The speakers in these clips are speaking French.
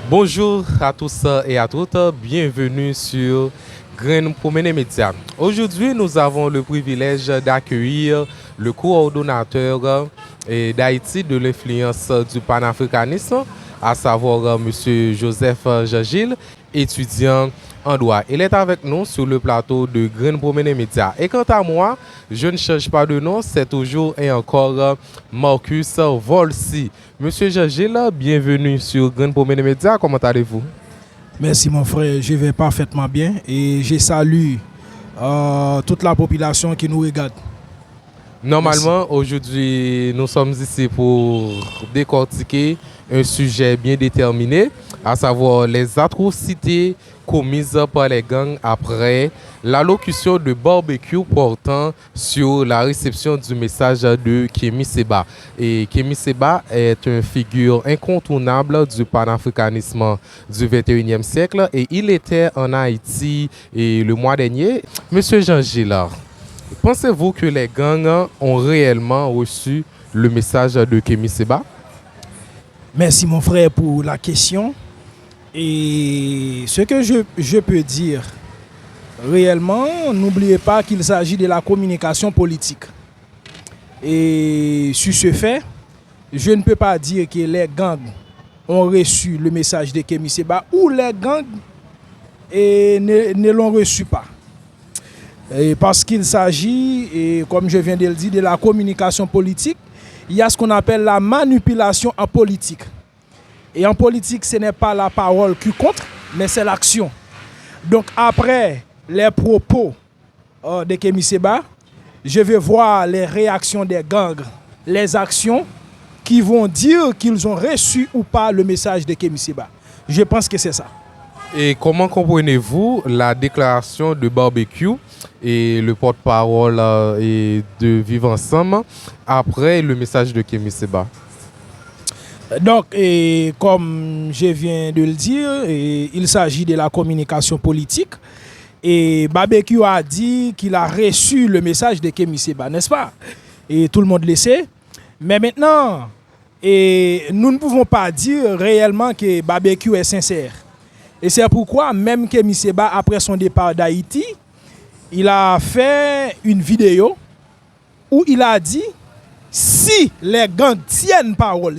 Bonjour à tous et à toutes, bienvenue sur Grain Promener Média. Aujourd'hui, nous avons le privilège d'accueillir le coordonnateur d'Haïti de l'influence du panafricanisme, à savoir M. Joseph Jean-Gilles, étudiant en droit. Il est avec nous sur le plateau de Grain Promener Média. Et quant à moi, je ne change pas de nom, c'est toujours et encore Marcus Volsi. Monsieur Jean-Gilles, bienvenue sur Grain Promener Média. Comment allez-vous? Merci mon frère, je vais parfaitement bien et je salue toute la population qui nous regarde. Normalement, aujourd'hui, nous sommes ici pour décortiquer un sujet bien déterminé, à savoir les atrocités commises par les gangs après l'allocution de barbecue portant sur la réception du message de Kémy Séba. Et Kémy Séba est une figure incontournable du panafricanisme du 21e siècle et il était en Haïti le mois dernier. Monsieur Jean-Gilles, pensez-vous que les gangs ont réellement reçu le message de Kémy Séba? Merci mon frère pour la question. Et ce que je peux dire réellement, n'oubliez pas qu'il s'agit de la communication politique. Et sur ce fait, je ne peux pas dire que les gangs ont reçu le message de Kémy Séba ou les gangs ne l'ont reçu pas. Et parce qu'il s'agit, et comme je viens de le dire, de la communication politique, il y a ce qu'on appelle la manipulation en politique. Et en politique, ce n'est pas la parole qui compte, mais c'est l'action. Donc après les propos de Kémy Séba, je vais voir les réactions des gangs, les actions qui vont dire qu'ils ont reçu ou pas le message de Kémy Séba. Je pense que c'est ça. Et comment comprenez-vous la déclaration de barbecue et le porte-parole de Vivre Ensemble après le message de Kémy Séba? Donc, comme je viens de le dire, il s'agit de la communication politique. Et Barbecue a dit qu'il a reçu le message de Kémy Séba, n'est-ce pas? Et tout le monde le sait. Mais maintenant, nous ne pouvons pas dire réellement que Barbecue est sincère. Et c'est pourquoi, même Kémy Séba, après son départ d'Haïti, il a fait une vidéo où il a dit si les gangs tiennent parole,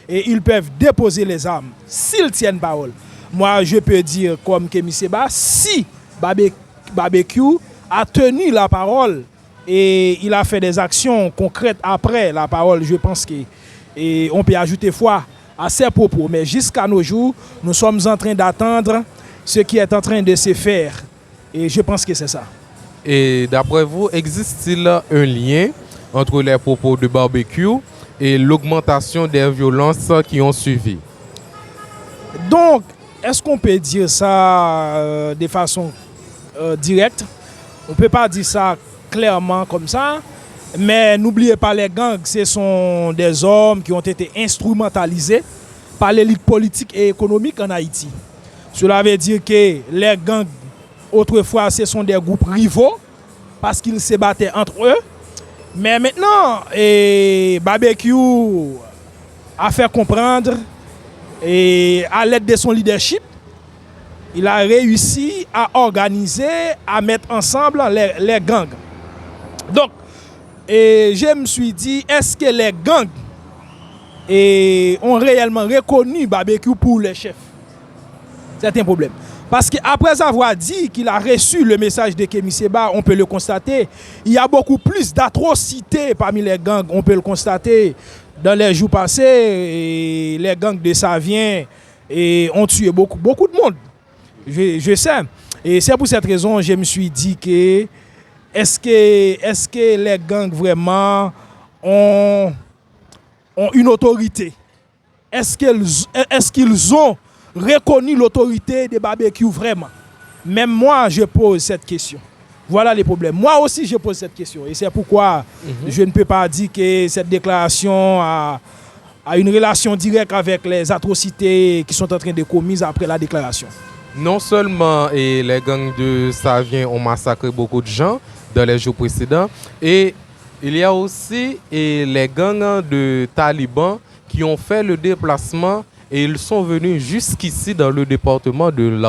et ils peuvent déposer les armes, s'ils tiennent parole. Moi, je peux dire comme Kémy Séba, si Barbecue a tenu la parole et il a fait des actions concrètes après la parole, je pense qu'on peut ajouter foi à ses propos. Mais jusqu'à nos jours, nous sommes en train d'attendre ce qui est en train de se faire. Et je pense que c'est ça. Et d'après vous, existe-t-il un lien entre les propos de Barbecue et l'augmentation des violences qui ont suivi? Donc, est-ce qu'on peut dire ça de façon directe? On ne peut pas dire ça clairement comme ça. Mais n'oubliez pas, les gangs, ce sont des hommes qui ont été instrumentalisés par l'élite politique et économique en Haïti. Cela veut dire que les gangs, autrefois, ce sont des groupes rivaux parce qu'ils se battaient entre eux. Mais maintenant, Barbecue a fait comprendre, et à l'aide de son leadership, il a réussi à organiser, à mettre ensemble les gangs. Donc, je me suis dit, est-ce que les gangs ont réellement reconnu Barbecue pour les chefs? C'est un problème. Parce qu'après avoir dit qu'il a reçu le message de Kémy Séba, on peut le constater, il y a beaucoup plus d'atrocités parmi les gangs, on peut le constater. Dans les jours passés, les gangs de Savien ont tué beaucoup de monde. Je sais. Et c'est pour cette raison que je me suis dit que est-ce que les gangs vraiment ont une autorité? Est-ce qu'ils ont reconnu l'autorité de Barbecue vraiment? Même moi, je pose cette question. Voilà les problèmes. Moi aussi, je pose cette question. Et c'est pourquoi je ne peux pas dire que cette déclaration a une relation directe avec les atrocités qui sont en train de commises après la déclaration. Non seulement les gangs de Savien ont massacré beaucoup de gens dans les jours précédents, et il y a aussi les gangs de talibans qui ont fait le déplacement et ils sont venus jusqu'ici dans le département de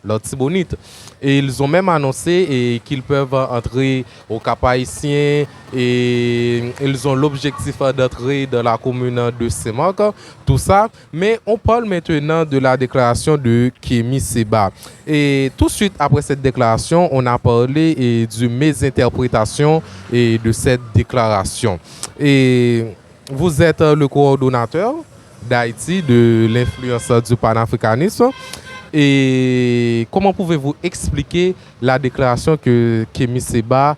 la Tibonite. Et ils ont même annoncé qu'ils peuvent entrer au Cap-Haïtien et ils ont l'objectif d'entrer dans la commune de Semak, tout ça. Mais on parle maintenant de la déclaration de Kémy Séba. Et tout de suite après cette déclaration, on a parlé du mésinterprétation et de cette déclaration. Et vous êtes le coordonnateur d'Haïti de l'influence du panafricanisme. Et comment pouvez-vous expliquer la déclaration que Kémy Séba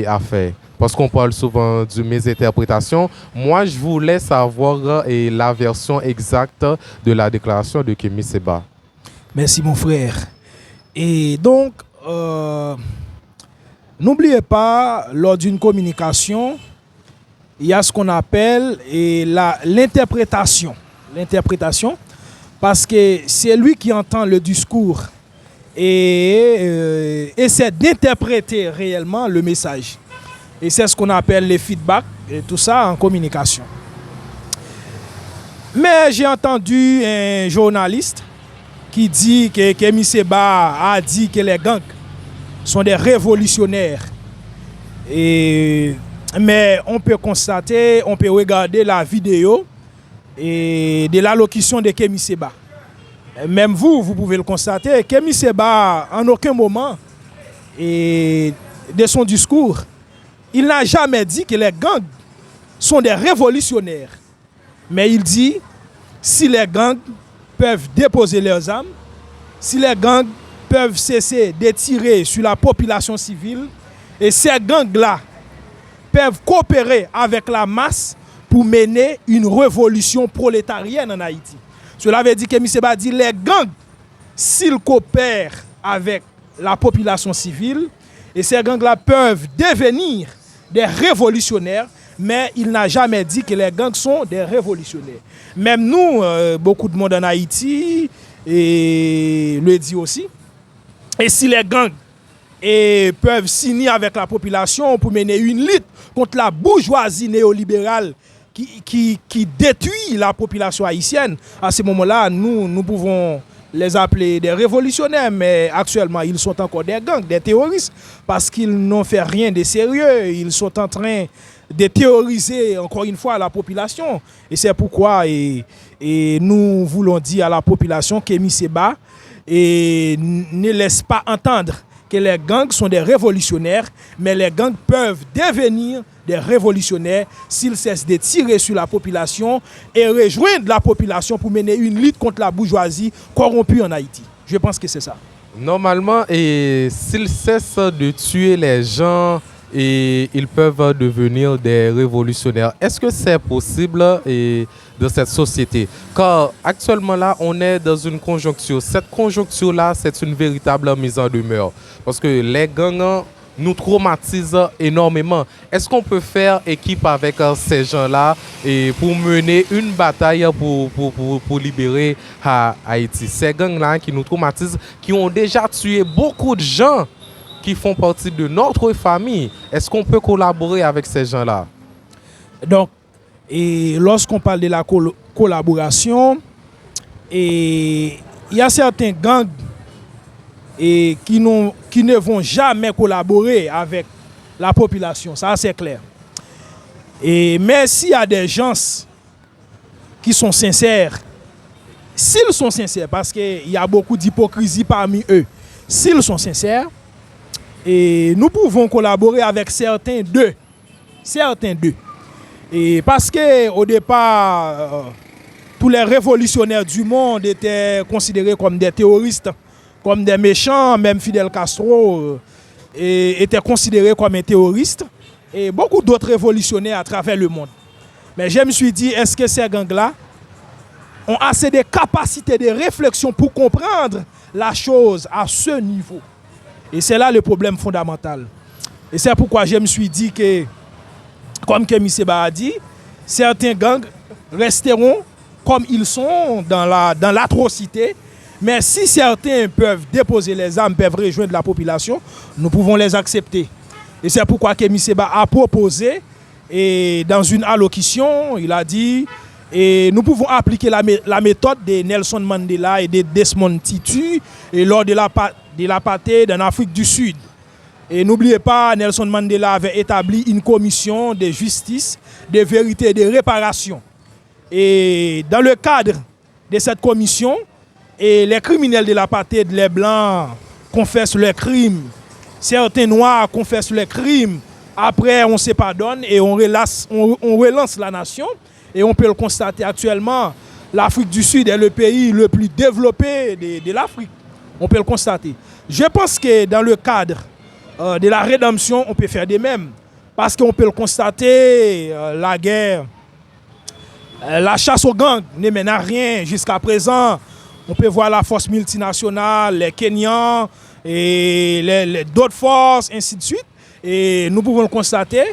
a fait? Parce qu'on parle souvent de mésinterprétation. Moi, je voulais savoir la version exacte de la déclaration de Kémy Séba. Merci mon frère. Et donc, n'oubliez pas, lors d'une communication, il y a ce qu'on appelle l'interprétation. L'interprétation, parce que c'est lui qui entend le discours et essaie d'interpréter réellement le message. Et c'est ce qu'on appelle les feedbacks et tout ça en communication. Mais j'ai entendu un journaliste qui dit que Kémy Séba a dit que les gangs sont des révolutionnaires. Mais on peut constater, on peut regarder la vidéo et de l'allocution de Kémy Séba. Même vous pouvez le constater, Kémy Séba, en aucun moment de son discours, il n'a jamais dit que les gangs sont des révolutionnaires. Mais il dit, si les gangs peuvent déposer leurs armes, si les gangs peuvent cesser de tirer sur la population civile, et ces gangs-là peuvent coopérer avec la masse pour mener une révolution prolétarienne en Haïti. Cela veut dire que Kémy Séba dit les gangs, s'ils coopèrent avec la population civile, et ces gangs-là peuvent devenir des révolutionnaires, mais il n'a jamais dit que les gangs sont des révolutionnaires. Même nous, beaucoup de monde en Haïti, le dit aussi. Et si les gangs peuvent signer avec la population pour mener une lutte contre la bourgeoisie néolibérale qui détruit la population haïtienne, à ce moment-là, nous pouvons les appeler des révolutionnaires, mais actuellement, ils sont encore des gangs, des terroristes, parce qu'ils n'ont fait rien de sérieux. Ils sont en train de théoriser, encore une fois, la population. Et c'est pourquoi nous voulons dire à la population Kémy Séba ne laisse pas entendre que les gangs sont des révolutionnaires, mais les gangs peuvent devenir des révolutionnaires s'ils cessent de tirer sur la population et rejoindre la population pour mener une lutte contre la bourgeoisie corrompue en Haïti. Je pense que c'est ça. Normalement, s'ils cessent de tuer les gens, ils peuvent devenir des révolutionnaires. Est-ce que c'est possible dans cette société? Car actuellement là, on est dans une conjoncture. Cette conjoncture-là, c'est une véritable mise en demeure. Parce que les gangs nous traumatisent énormément. Est-ce qu'on peut faire équipe avec ces gens-là pour mener une bataille pour libérer Haïti? Ces gangs-là qui nous traumatisent, qui ont déjà tué beaucoup de gens qui font partie de notre famille. Est-ce qu'on peut collaborer avec ces gens-là? Donc, lorsqu'on parle de la collaboration, il y a certains gangs qui ne vont jamais collaborer avec la population. Ça, c'est clair. Mais s'il y a des gens qui sont sincères, s'ils sont sincères, parce qu'il y a beaucoup d'hypocrisie parmi eux, s'ils sont sincères, et nous pouvons collaborer avec certains d'eux. Et parce qu'au départ, tous les révolutionnaires du monde étaient considérés comme des terroristes, comme des méchants, même Fidel Castro était considéré comme un terroriste, et beaucoup d'autres révolutionnaires à travers le monde. Mais je me suis dit, est-ce que ces gangs-là ont assez de capacités de réflexion pour comprendre la chose à ce niveau? Et c'est là le problème fondamental. Et c'est pourquoi je me suis dit que, comme Kémy Séba a dit, certains gangs resteront comme ils sont dans l'atrocité. Mais si certains peuvent déposer les armes, peuvent rejoindre la population, nous pouvons les accepter. Et c'est pourquoi Kémy Séba a proposé, et dans une allocution, il a dit Et nous pouvons appliquer la méthode de Nelson Mandela et de Desmond Tutu et lors de l'apartheid en Afrique du Sud. Et n'oubliez pas, Nelson Mandela avait établi une commission de justice, de vérité et de réparation. Et dans le cadre de cette commission, et les criminels de l'apartheid, les Blancs, confessent leurs crimes. Certains Noirs confessent leurs crimes. Après, on se pardonne et on relance la nation. Et on peut le constater actuellement, l'Afrique du Sud est le pays le plus développé de l'Afrique. On peut le constater. Je pense que dans le cadre de la rédemption, on peut faire de même. Parce qu'on peut le constater, la guerre, la chasse aux gangs ne mène à rien jusqu'à présent. On peut voir la force multinationale, les Kenyans et d'autres forces, ainsi de suite. Et nous pouvons le constater,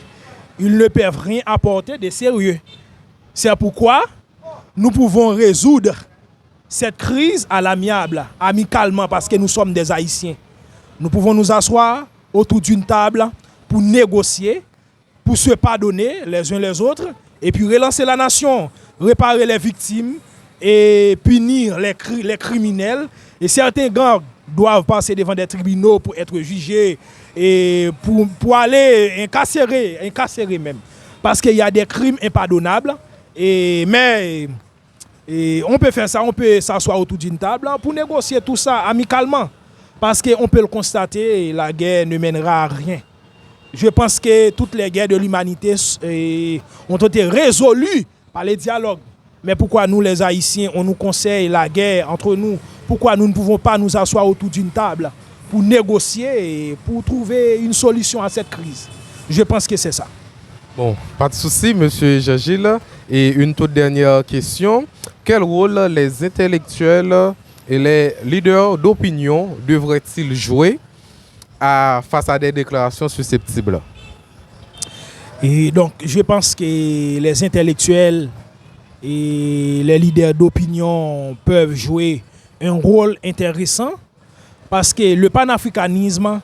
ils ne peuvent rien apporter de sérieux. C'est pourquoi nous pouvons résoudre cette crise à l'amiable, amicalement, parce que nous sommes des Haïtiens. Nous pouvons nous asseoir autour d'une table pour négocier, pour se pardonner les uns les autres, et puis relancer la nation, réparer les victimes et punir les criminels. Et certains gangs doivent passer devant des tribunaux pour être jugés et pour aller incarcérer même. Parce qu'il y a des crimes impardonnables. Mais on peut faire ça, on peut s'asseoir autour d'une table pour négocier tout ça amicalement. Parce qu'on peut le constater, la guerre ne mènera à rien. Je pense que toutes les guerres de l'humanité ont été résolues par les dialogues. Mais pourquoi nous, les Haïtiens, on nous conseille la guerre entre nous? Pourquoi nous ne pouvons pas nous asseoir autour d'une table pour négocier et pour trouver une solution à cette crise? Je pense que c'est ça. Bon, pas de souci, monsieur Jean-Gilles. Et une toute dernière question. Quel rôle les intellectuels et les leaders d'opinion devraient-ils jouer face à des déclarations susceptibles? Et donc, je pense que les intellectuels et les leaders d'opinion peuvent jouer un rôle intéressant parce que le panafricanisme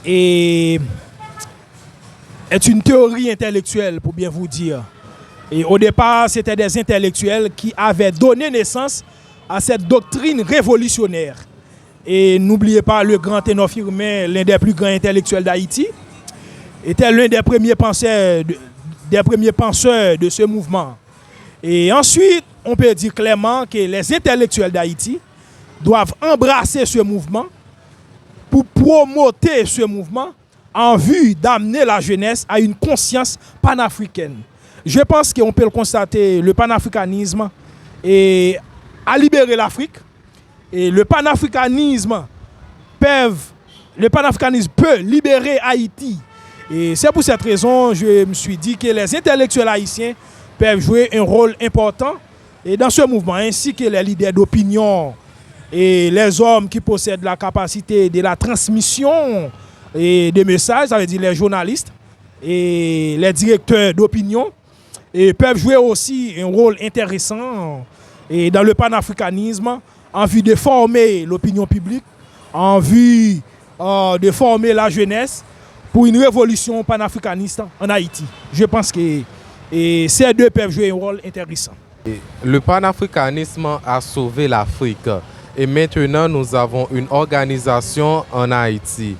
est une théorie intellectuelle, pour bien vous dire. Et au départ, c'était des intellectuels qui avaient donné naissance à cette doctrine révolutionnaire. Et n'oubliez pas, le grand Thénor Firmin, l'un des plus grands intellectuels d'Haïti, était l'un des premiers penseurs de ce mouvement. Et ensuite, on peut dire clairement que les intellectuels d'Haïti doivent embrasser ce mouvement pour promoter ce mouvement en vue d'amener la jeunesse à une conscience panafricaine. Je pense qu'on peut le constater, le panafricanisme a libéré l'Afrique et le panafricanisme peut libérer Haïti. Et c'est pour cette raison que je me suis dit que les intellectuels haïtiens peuvent jouer un rôle important et dans ce mouvement, ainsi que les leaders d'opinion et les hommes qui possèdent la capacité de la transmission et des messages, ça veut dire les journalistes et les directeurs d'opinion, et peuvent jouer aussi un rôle intéressant et dans le panafricanisme en vue de former l'opinion publique, en vue de former la jeunesse pour une révolution panafricaniste en Haïti. Je pense que ces deux peuvent jouer un rôle intéressant. Le panafricanisme a sauvé l'Afrique et maintenant nous avons une organisation en Haïti.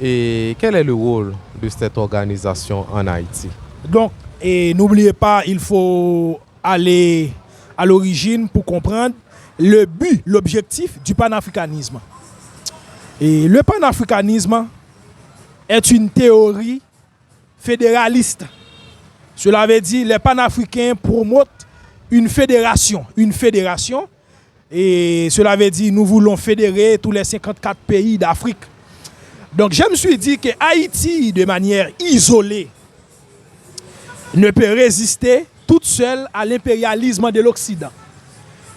Et quel est le rôle de cette organisation en Haïti? Donc, n'oubliez pas, il faut aller à l'origine pour comprendre le but, l'objectif du panafricanisme. Et le panafricanisme est une théorie fédéraliste. Cela veut dire que les panafricains promotent une fédération. Et cela veut dire que nous voulons fédérer tous les 54 pays d'Afrique. Donc je me suis dit que Haïti, de manière isolée, ne peut résister toute seule à l'impérialisme de l'Occident.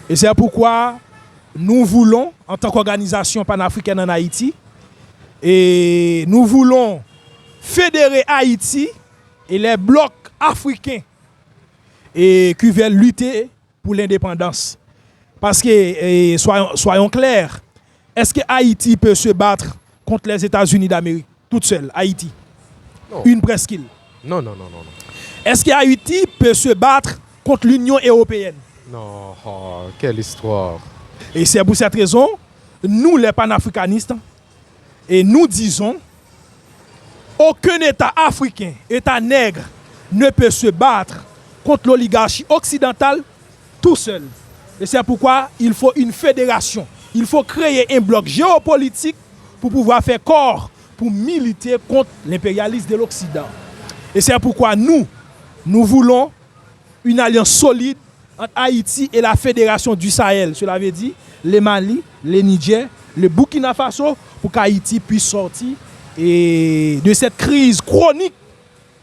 Et c'est pourquoi nous voulons, en tant qu'organisation panafricaine en Haïti, et nous voulons fédérer Haïti et les blocs africains et qui veulent lutter pour l'indépendance. Parce que, soyons clairs, est-ce que Haïti peut se battre contre les États-Unis d'Amérique toute seule, Haïti? Non. Une presqu'île. Non. Est-ce que Haïti peut se battre contre l'Union européenne? Non, oh, quelle histoire. Et c'est pour cette raison, nous les panafricanistes, et nous disons, aucun État africain, État nègre, ne peut se battre contre l'oligarchie occidentale tout seul. Et c'est pourquoi il faut une fédération. Il faut créer un bloc géopolitique pour pouvoir faire corps, pour militer contre l'impérialisme de l'Occident. Et c'est pourquoi nous voulons une alliance solide entre Haïti et la Fédération du Sahel. Cela veut dire le Mali, le Niger, le Burkina Faso, pour qu'Haïti puisse sortir de cette crise chronique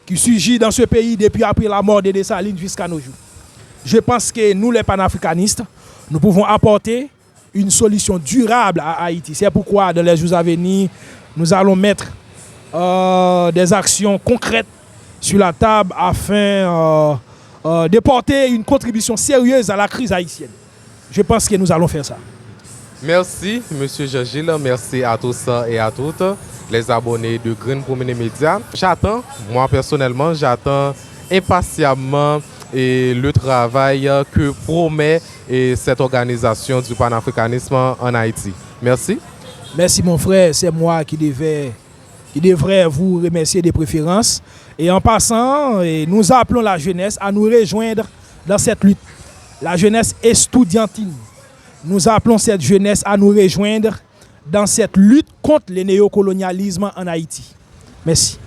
qui surgit dans ce pays depuis après la mort de Dessalines jusqu'à nos jours. Je pense que nous, les panafricanistes, nous pouvons apporter une solution durable à Haïti. C'est pourquoi, dans les jours à venir, nous allons mettre des actions concrètes sur la table afin de porter une contribution sérieuse à la crise haïtienne. Je pense que nous allons faire ça. Merci, M. Jean-Gilles. Merci à tous et à toutes les abonnés de Green Promenade Média. J'attends, moi personnellement, j'attends impatiemment le travail que promet cette organisation du panafricanisme en Haïti. Merci. Merci mon frère, c'est moi qui devrais vous remercier des préférences. Et en passant, nous appelons la jeunesse à nous rejoindre dans cette lutte. La jeunesse estudiantine. Nous appelons cette jeunesse à nous rejoindre dans cette lutte contre le néocolonialisme en Haïti. Merci.